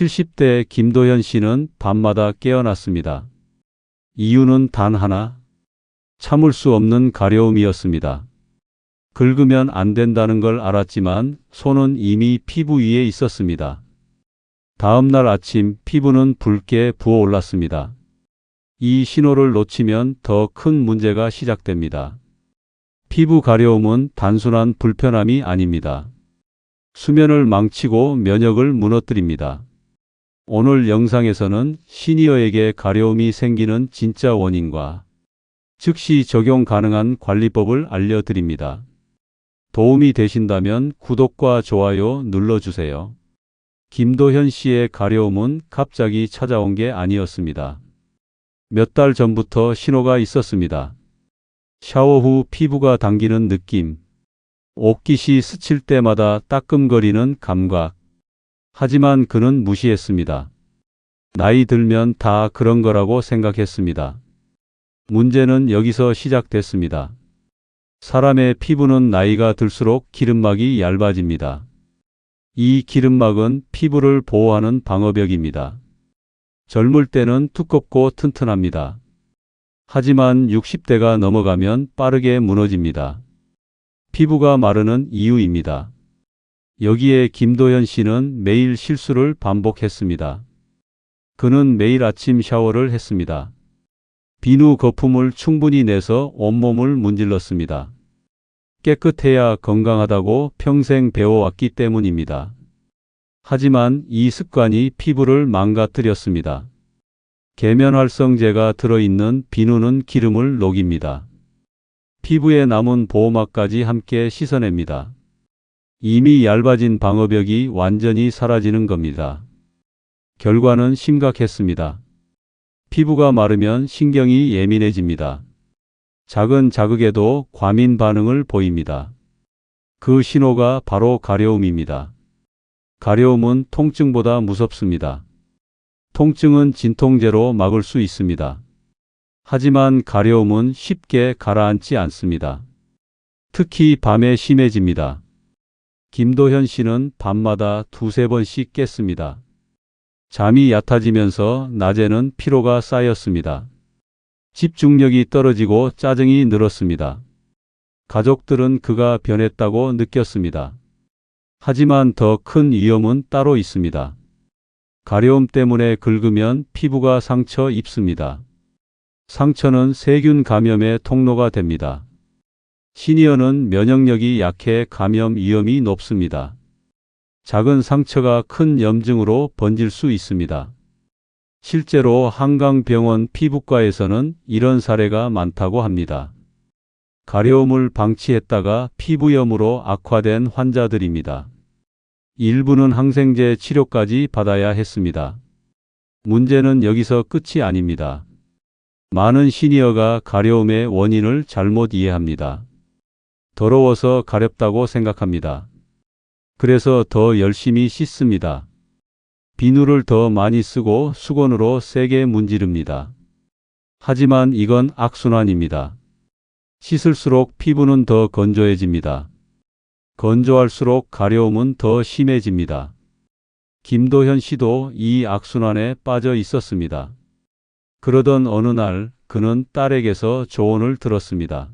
70대 김도현 씨는 밤마다 깨어났습니다. 이유는 단 하나, 참을 수 없는 가려움이었습니다. 긁으면 안 된다는 걸 알았지만 손은 이미 피부 위에 있었습니다. 다음 날 아침 피부는 붉게 부어올랐습니다. 이 신호를 놓치면 더 큰 문제가 시작됩니다. 피부 가려움은 단순한 불편함이 아닙니다. 수면을 망치고 면역을 무너뜨립니다. 오늘 영상에서는 시니어에게 가려움이 생기는 진짜 원인과 즉시 적용 가능한 관리법을 알려드립니다. 도움이 되신다면 구독과 좋아요 눌러주세요. 김도현 씨의 가려움은 갑자기 찾아온 게 아니었습니다. 몇 달 전부터 신호가 있었습니다. 샤워 후 피부가 당기는 느낌, 옷깃이 스칠 때마다 따끔거리는 감각. 하지만 그는 무시했습니다. 나이 들면 다 그런 거라고 생각했습니다. 문제는 여기서 시작됐습니다. 사람의 피부는 나이가 들수록 기름막이 얇아집니다. 이 기름막은 피부를 보호하는 방어벽입니다. 젊을 때는 두껍고 튼튼합니다. 하지만 60대가 넘어가면 빠르게 무너집니다. 피부가 마르는 이유입니다. 여기에 김도현 씨는 매일 실수를 반복했습니다. 그는 매일 아침 샤워를 했습니다. 비누 거품을 충분히 내서 온몸을 문질렀습니다. 깨끗해야 건강하다고 평생 배워왔기 때문입니다. 하지만 이 습관이 피부를 망가뜨렸습니다. 계면활성제가 들어있는 비누는 기름을 녹입니다. 피부에 남은 보호막까지 함께 씻어냅니다. 이미 얇아진 방어벽이 완전히 사라지는 겁니다. 결과는 심각했습니다. 피부가 마르면 신경이 예민해집니다. 작은 자극에도 과민 반응을 보입니다. 그 신호가 바로 가려움입니다. 가려움은 통증보다 무섭습니다. 통증은 진통제로 막을 수 있습니다. 하지만 가려움은 쉽게 가라앉지 않습니다. 특히 밤에 심해집니다. 김도현 씨는 밤마다 두세 번씩 깼습니다. 잠이 얕아지면서 낮에는 피로가 쌓였습니다. 집중력이 떨어지고 짜증이 늘었습니다. 가족들은 그가 변했다고 느꼈습니다. 하지만 더 큰 위험은 따로 있습니다. 가려움 때문에 긁으면 피부가 상처 입습니다. 상처는 세균 감염의 통로가 됩니다. 시니어는 면역력이 약해 감염 위험이 높습니다. 작은 상처가 큰 염증으로 번질 수 있습니다. 실제로 한강병원 피부과에서는 이런 사례가 많다고 합니다. 가려움을 방치했다가 피부염으로 악화된 환자들입니다. 일부는 항생제 치료까지 받아야 했습니다. 문제는 여기서 끝이 아닙니다. 많은 시니어가 가려움의 원인을 잘못 이해합니다. 더러워서 가렵다고 생각합니다. 그래서 더 열심히 씻습니다. 비누를 더 많이 쓰고 수건으로 세게 문지릅니다. 하지만 이건 악순환입니다. 씻을수록 피부는 더 건조해집니다. 건조할수록 가려움은 더 심해집니다. 김도현 씨도 이 악순환에 빠져 있었습니다. 그러던 어느 날 그는 딸에게서 조언을 들었습니다.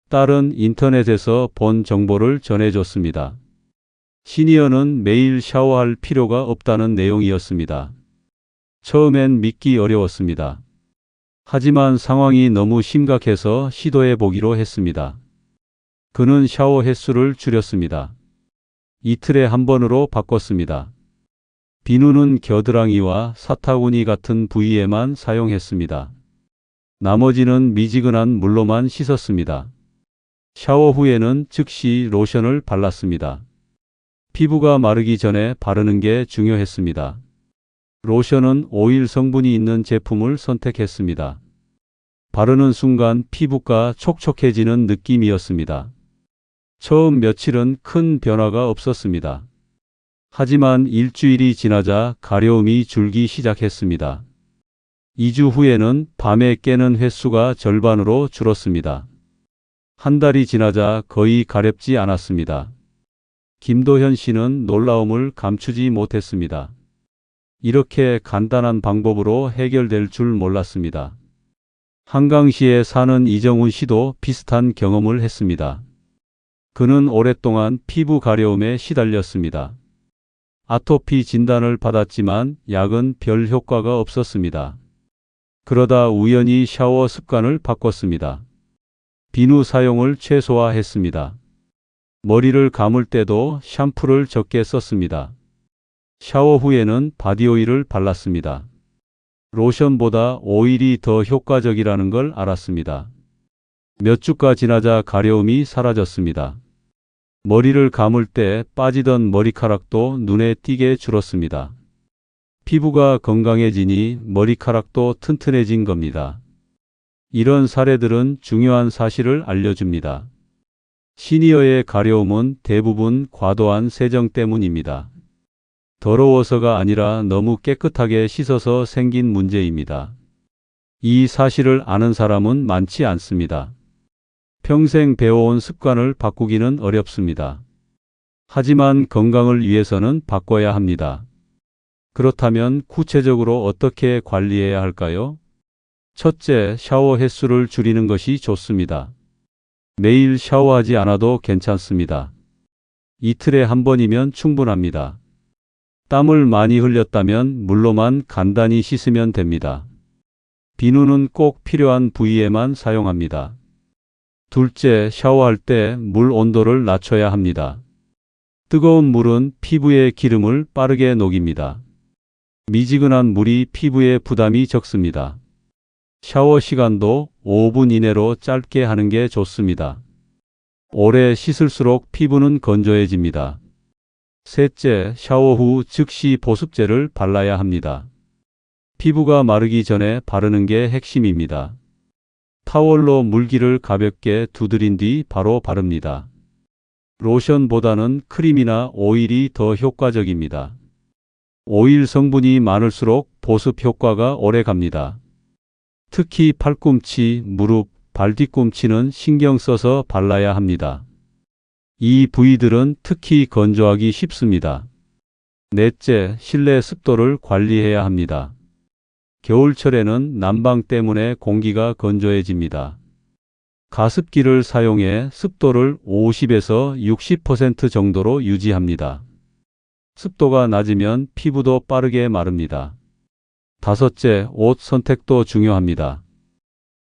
딸은 인터넷에서 본 정보를 전해줬습니다. 시니어는 매일 샤워할 필요가 없다는 내용이었습니다. 처음엔 믿기 어려웠습니다. 하지만 상황이 너무 심각해서 시도해 보기로 했습니다. 그는 샤워 횟수를 줄였습니다. 이틀에 한 번으로 바꿨습니다. 비누는 겨드랑이와 사타구니 같은 부위에만 사용했습니다. 나머지는 미지근한 물로만 씻었습니다. 샤워 후에는 즉시 로션을 발랐습니다. 피부가 마르기 전에 바르는 게 중요했습니다. 로션은 오일 성분이 있는 제품을 선택했습니다. 바르는 순간 피부가 촉촉해지는 느낌이었습니다. 처음 며칠은 큰 변화가 없었습니다. 하지만 일주일이 지나자 가려움이 줄기 시작했습니다. 2주 후에는 밤에 깨는 횟수가 절반으로 줄었습니다. 한 달이 지나자 거의 가렵지 않았습니다. 김도현 씨는 놀라움을 감추지 못했습니다. 이렇게 간단한 방법으로 해결될 줄 몰랐습니다. 한강시에 사는 이정훈 씨도 비슷한 경험을 했습니다. 그는 오랫동안 피부 가려움에 시달렸습니다. 아토피 진단을 받았지만 약은 별 효과가 없었습니다. 그러다 우연히 샤워 습관을 바꿨습니다. 비누 사용을 최소화했습니다. 머리를 감을 때도 샴푸를 적게 썼습니다. 샤워 후에는 바디오일을 발랐습니다. 로션보다 오일이 더 효과적이라는 걸 알았습니다. 몇 주가 지나자 가려움이 사라졌습니다. 머리를 감을 때 빠지던 머리카락도 눈에 띄게 줄었습니다. 피부가 건강해지니 머리카락도 튼튼해진 겁니다. 이런 사례들은 중요한 사실을 알려줍니다. 시니어의 가려움은 대부분 과도한 세정 때문입니다. 더러워서가 아니라 너무 깨끗하게 씻어서 생긴 문제입니다. 이 사실을 아는 사람은 많지 않습니다. 평생 배워온 습관을 바꾸기는 어렵습니다. 하지만 건강을 위해서는 바꿔야 합니다. 그렇다면 구체적으로 어떻게 관리해야 할까요? 첫째, 샤워 횟수를 줄이는 것이 좋습니다. 매일 샤워하지 않아도 괜찮습니다. 이틀에 한 번이면 충분합니다. 땀을 많이 흘렸다면 물로만 간단히 씻으면 됩니다. 비누는 꼭 필요한 부위에만 사용합니다. 둘째, 샤워할 때 물 온도를 낮춰야 합니다. 뜨거운 물은 피부의 기름을 빠르게 녹입니다. 미지근한 물이 피부에 부담이 적습니다. 샤워 시간도 5분 이내로 짧게 하는 게 좋습니다. 오래 씻을수록 피부는 건조해집니다. 셋째, 샤워 후 즉시 보습제를 발라야 합니다. 피부가 마르기 전에 바르는 게 핵심입니다. 타월로 물기를 가볍게 두드린 뒤 바로 바릅니다. 로션보다는 크림이나 오일이 더 효과적입니다. 오일 성분이 많을수록 보습 효과가 오래 갑니다. 특히 팔꿈치, 무릎, 발 뒤꿈치는 신경 써서 발라야 합니다. 이 부위들은 특히 건조하기 쉽습니다. 넷째, 실내 습도를 관리해야 합니다. 겨울철에는 난방 때문에 공기가 건조해집니다. 가습기를 사용해 습도를 50에서 60% 정도로 유지합니다. 습도가 낮으면 피부도 빠르게 마릅니다. 다섯째, 옷 선택도 중요합니다.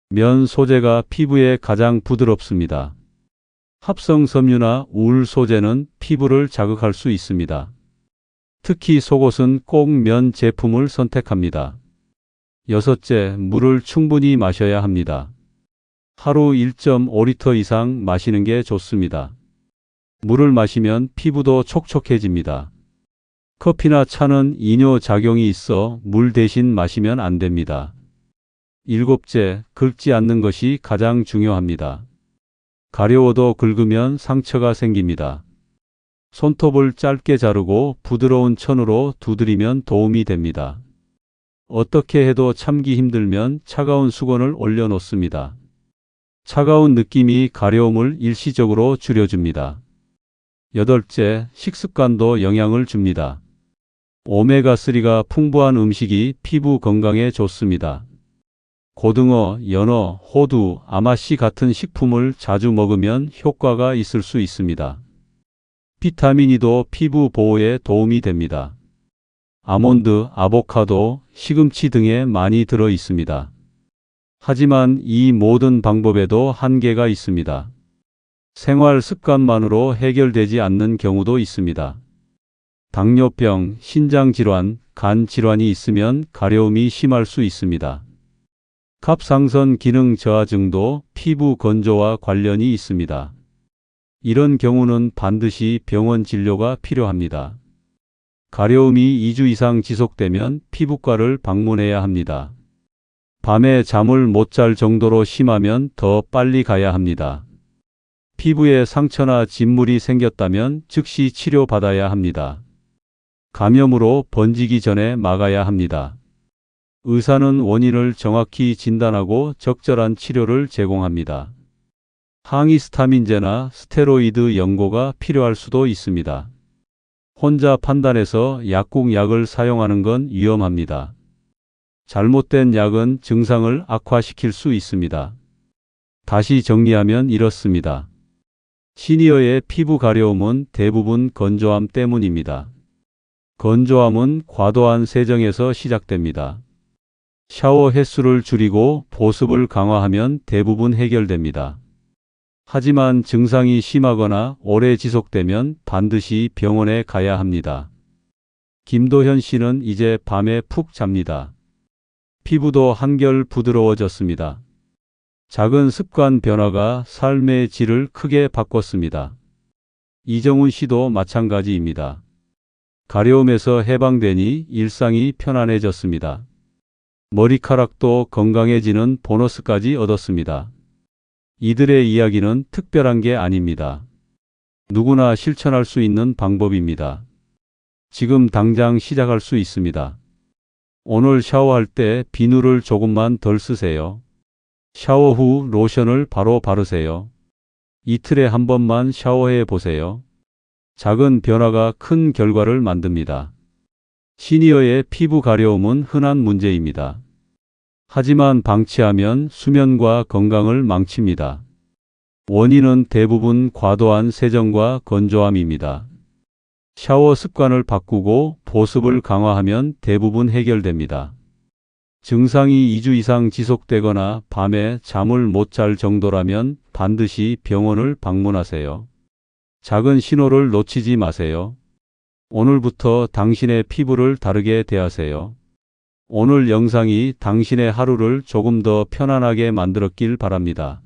면 소재가 피부에 가장 부드럽습니다. 합성 섬유나 울 소재는 피부를 자극할 수 있습니다. 특히 속옷은 꼭 면 제품을 선택합니다. 여섯째, 물을 충분히 마셔야 합니다. 하루 1.5리터 이상 마시는 게 좋습니다. 물을 마시면 피부도 촉촉해집니다. 커피나 차는 이뇨 작용이 있어 물 대신 마시면 안 됩니다. 일곱째, 긁지 않는 것이 가장 중요합니다. 가려워도 긁으면 상처가 생깁니다. 손톱을 짧게 자르고 부드러운 천으로 두드리면 도움이 됩니다. 어떻게 해도 참기 힘들면 차가운 수건을 올려놓습니다. 차가운 느낌이 가려움을 일시적으로 줄여줍니다. 여덟째, 식습관도 영향을 줍니다. 오메가3가 풍부한 음식이 피부 건강에 좋습니다. 고등어, 연어, 호두, 아마씨 같은 식품을 자주 먹으면 효과가 있을 수 있습니다. 비타민 E도 피부 보호에 도움이 됩니다. 아몬드, 아보카도, 시금치 등에 많이 들어 있습니다. 하지만 이 모든 방법에도 한계가 있습니다. 생활 습관만으로 해결되지 않는 경우도 있습니다. 당뇨병, 신장질환, 간질환이 있으면 가려움이 심할 수 있습니다. 갑상선 기능 저하증도 피부 건조와 관련이 있습니다. 이런 경우는 반드시 병원 진료가 필요합니다. 가려움이 2주 이상 지속되면 피부과를 방문해야 합니다. 밤에 잠을 못 잘 정도로 심하면 더 빨리 가야 합니다. 피부에 상처나 진물이 생겼다면 즉시 치료받아야 합니다. 감염으로 번지기 전에 막아야 합니다. 의사는 원인을 정확히 진단하고 적절한 치료를 제공합니다. 항히스타민제나 스테로이드 연고가 필요할 수도 있습니다. 혼자 판단해서 약국 약을 사용하는 건 위험합니다. 잘못된 약은 증상을 악화시킬 수 있습니다. 다시 정리하면 이렇습니다. 시니어의 피부 가려움은 대부분 건조함 때문입니다. 건조함은 과도한 세정에서 시작됩니다. 샤워 횟수를 줄이고 보습을 강화하면 대부분 해결됩니다. 하지만 증상이 심하거나 오래 지속되면 반드시 병원에 가야 합니다. 김도현 씨는 이제 밤에 푹 잡니다. 피부도 한결 부드러워졌습니다. 작은 습관 변화가 삶의 질을 크게 바꿨습니다. 이정훈 씨도 마찬가지입니다. 가려움에서 해방되니 일상이 편안해졌습니다. 머리카락도 건강해지는 보너스까지 얻었습니다. 이들의 이야기는 특별한 게 아닙니다. 누구나 실천할 수 있는 방법입니다. 지금 당장 시작할 수 있습니다. 오늘 샤워할 때 비누를 조금만 덜 쓰세요. 샤워 후 로션을 바로 바르세요. 이틀에 한 번만 샤워해 보세요. 작은 변화가 큰 결과를 만듭니다. 시니어의 피부 가려움은 흔한 문제입니다. 하지만 방치하면 수면과 건강을 망칩니다. 원인은 대부분 과도한 세정과 건조함입니다. 샤워 습관을 바꾸고 보습을 강화하면 대부분 해결됩니다. 증상이 2주 이상 지속되거나 밤에 잠을 못 잘 정도라면 반드시 병원을 방문하세요. 작은 신호를 놓치지 마세요. 오늘부터 당신의 피부를 다르게 대하세요. 오늘 영상이 당신의 하루를 조금 더 편안하게 만들었길 바랍니다.